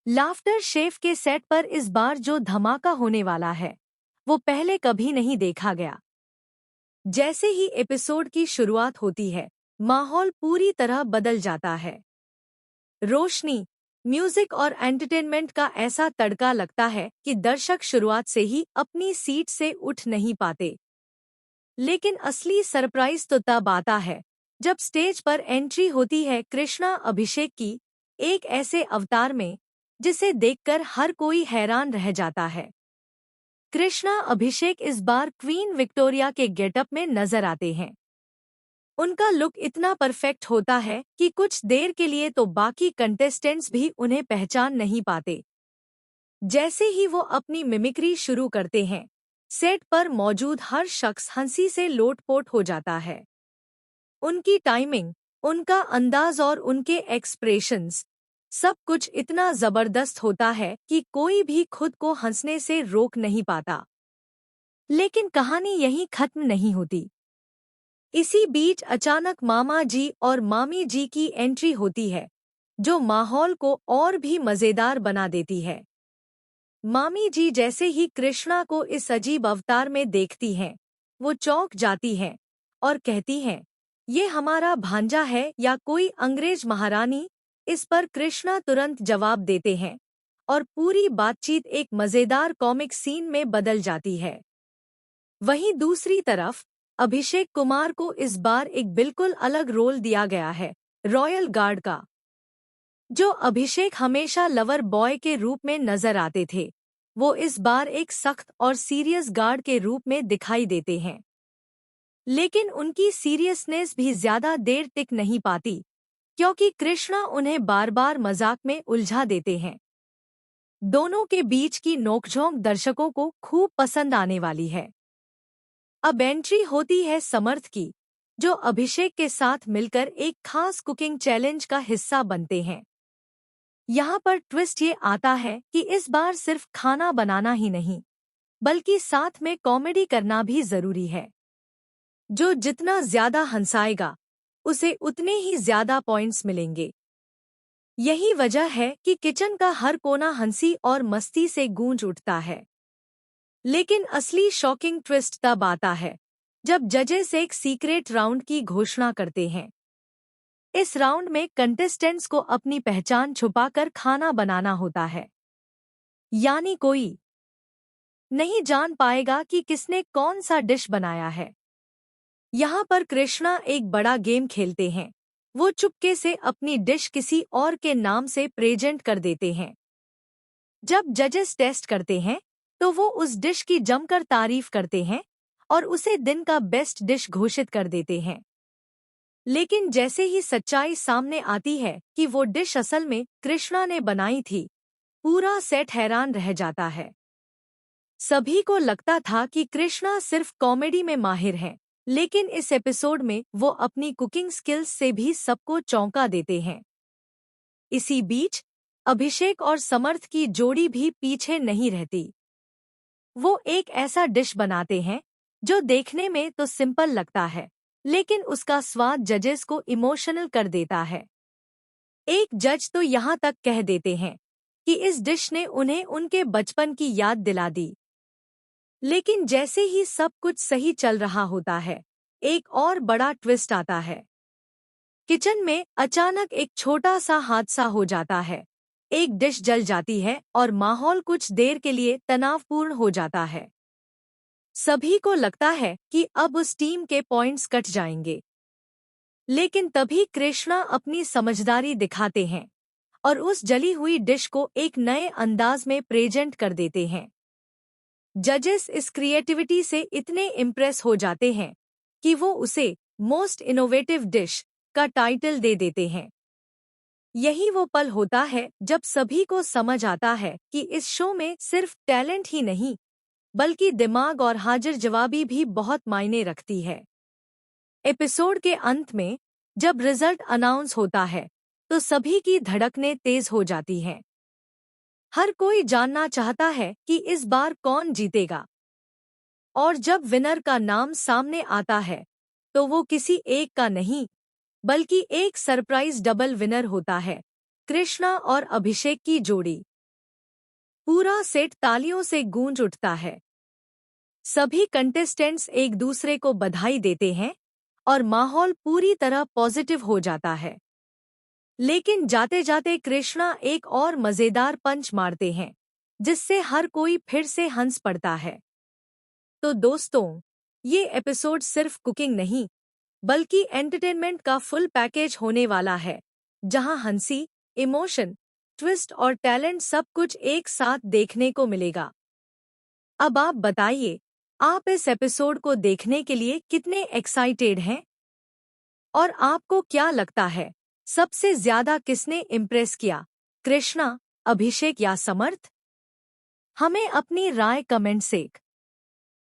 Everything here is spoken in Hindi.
लाफ्टर शेफ के सेट पर इस बार जो धमाका होने वाला है वो पहले कभी नहीं देखा गया। जैसे ही एपिसोड की शुरुआत होती है, माहौल पूरी तरह बदल जाता है। रोशनी, म्यूजिक और एंटरटेनमेंट का ऐसा तड़का लगता है कि दर्शक शुरुआत से ही अपनी सीट से उठ नहीं पाते। लेकिन असली सरप्राइज तो तब आता है जब स्टेज पर एंट्री होती है कृष्णा अभिषेक की, एक ऐसे अवतार में जिसे देखकर हर कोई हैरान रह जाता है। कृष्णा अभिषेक इस बार क्वीन विक्टोरिया के गेटअप में नजर आते हैं। उनका लुक इतना परफेक्ट होता है कि कुछ देर के लिए तो बाकी कंटेस्टेंट्स भी उन्हें पहचान नहीं पाते। जैसे ही वो अपनी मिमिक्री शुरू करते हैं, सेट पर मौजूद हर शख्स हंसी से लोटपोट हो जाता है। उनकी टाइमिंग, उनका अंदाज और उनके एक्सप्रेशंस, सब कुछ इतना जबरदस्त होता है कि कोई भी खुद को हंसने से रोक नहीं पाता। लेकिन कहानी यहीं खत्म नहीं होती। इसी बीच अचानक मामा जी और मामी जी की एंट्री होती है, जो माहौल को और भी मजेदार बना देती है। मामी जी जैसे ही कृष्णा को इस अजीब अवतार में देखती हैं, वो चौंक जाती हैं और कहती हैं, ये हमारा भांजा है या कोई अंग्रेज महारानी। इस पर कृष्णा तुरंत जवाब देते हैं और पूरी बातचीत एक मजेदार कॉमिक सीन में बदल जाती है। वहीं दूसरी तरफ अभिषेक कुमार को इस बार एक बिल्कुल अलग रोल दिया गया है, रॉयल गार्ड का। जो अभिषेक हमेशा लवर बॉय के रूप में नजर आते थे, वो इस बार एक सख्त और सीरियस गार्ड के रूप में दिखाई देते हैं। लेकिन उनकी सीरियसनेस भी ज्यादा देर टिक नहीं पाती, क्योंकि कृष्णा उन्हें बार बार मजाक में उलझा देते हैं। दोनों के बीच की नोकझोंक दर्शकों को खूब पसंद आने वाली है। अब एंट्री होती है समर्थ की, जो अभिषेक के साथ मिलकर एक खास कुकिंग चैलेंज का हिस्सा बनते हैं। यहाँ पर ट्विस्ट ये आता है कि इस बार सिर्फ खाना बनाना ही नहीं, बल्कि साथ में कॉमेडी करना भी जरूरी है। जो जितना ज्यादा हंसाएगा, उसे उतने ही ज्यादा पॉइंट्स मिलेंगे। यही वजह है कि किचन का हर कोना हंसी और मस्ती से गूंज उठता है। लेकिन असली शॉकिंग ट्विस्ट तब आता है जब जजेस एक सीक्रेट राउंड की घोषणा करते हैं। इस राउंड में कंटेस्टेंट्स को अपनी पहचान छुपाकर खाना बनाना होता है। यानी कोई नहीं जान पाएगा कि किसने कौन सा डिश बनाया है। यहाँ पर कृष्णा एक बड़ा गेम खेलते हैं। वो चुपके से अपनी डिश किसी और के नाम से प्रेजेंट कर देते हैं। जब जजेस टेस्ट करते हैं, तो वो उस डिश की जमकर तारीफ करते हैं और उसे दिन का बेस्ट डिश घोषित कर देते हैं। लेकिन जैसे ही सच्चाई सामने आती है कि वो डिश असल में कृष्णा ने बनाई थी, पूरा सेट हैरान रह जाता है। सभी को लगता था कि कृष्णा सिर्फ कॉमेडी में माहिर हैं, लेकिन इस एपिसोड में वो अपनी कुकिंग स्किल्स से भी सबको चौंका देते हैं। इसी बीच अभिषेक और समर्थ की जोड़ी भी पीछे नहीं रहती। वो एक ऐसा डिश बनाते हैं जो देखने में तो सिंपल लगता है, लेकिन उसका स्वाद जजेस को इमोशनल कर देता है। एक जज तो यहाँ तक कह देते हैं कि इस डिश ने उन्हें उनके बचपन की याद दिला दी। लेकिन जैसे ही सब कुछ सही चल रहा होता है, एक और बड़ा ट्विस्ट आता है। किचन में अचानक एक छोटा सा हादसा हो जाता है। एक डिश जल जाती है और माहौल कुछ देर के लिए तनावपूर्ण हो जाता है। सभी को लगता है कि अब उस टीम के पॉइंट्स कट जाएंगे। लेकिन तभी कृष्णा अपनी समझदारी दिखाते हैं और उस जली हुई डिश को एक नए अंदाज में प्रेजेंट कर देते हैं। जजेस इस क्रिएटिविटी से इतने इम्प्रेस हो जाते हैं कि वो उसे मोस्ट इनोवेटिव डिश का टाइटल दे देते हैं। यही वो पल होता है जब सभी को समझ आता है कि इस शो में सिर्फ टैलेंट ही नहीं, बल्कि दिमाग और हाजिर जवाबी भी बहुत मायने रखती है। एपिसोड के अंत में जब रिजल्ट अनाउंस होता है, तो सभी की धड़कनें तेज हो जाती हैं। हर कोई जानना चाहता है कि इस बार कौन जीतेगा। और जब विनर का नाम सामने आता है, तो वो किसी एक का नहीं, बल्कि एक सरप्राइज डबल विनर होता है, कृष्णा और अभिषेक की जोड़ी। पूरा सेट तालियों से गूंज उठता है। सभी कंटेस्टेंट्स एक दूसरे को बधाई देते हैं और माहौल पूरी तरह पॉजिटिव हो जाता है। लेकिन जाते जाते कृष्णा एक और मजेदार पंच मारते हैं, जिससे हर कोई फिर से हंस पड़ता है। तो दोस्तों, ये एपिसोड सिर्फ कुकिंग नहीं, बल्कि एंटरटेनमेंट का फुल पैकेज होने वाला है, जहां हंसी, इमोशन, ट्विस्ट और टैलेंट सब कुछ एक साथ देखने को मिलेगा। अब आप बताइए, आप इस एपिसोड को देखने के लिए कितने एक्साइटेड हैं? और आपको क्या लगता है, सबसे ज्यादा किसने इम्प्रेस किया, कृष्णा, अभिषेक या समर्थ? हमें अपनी राय कमेंट से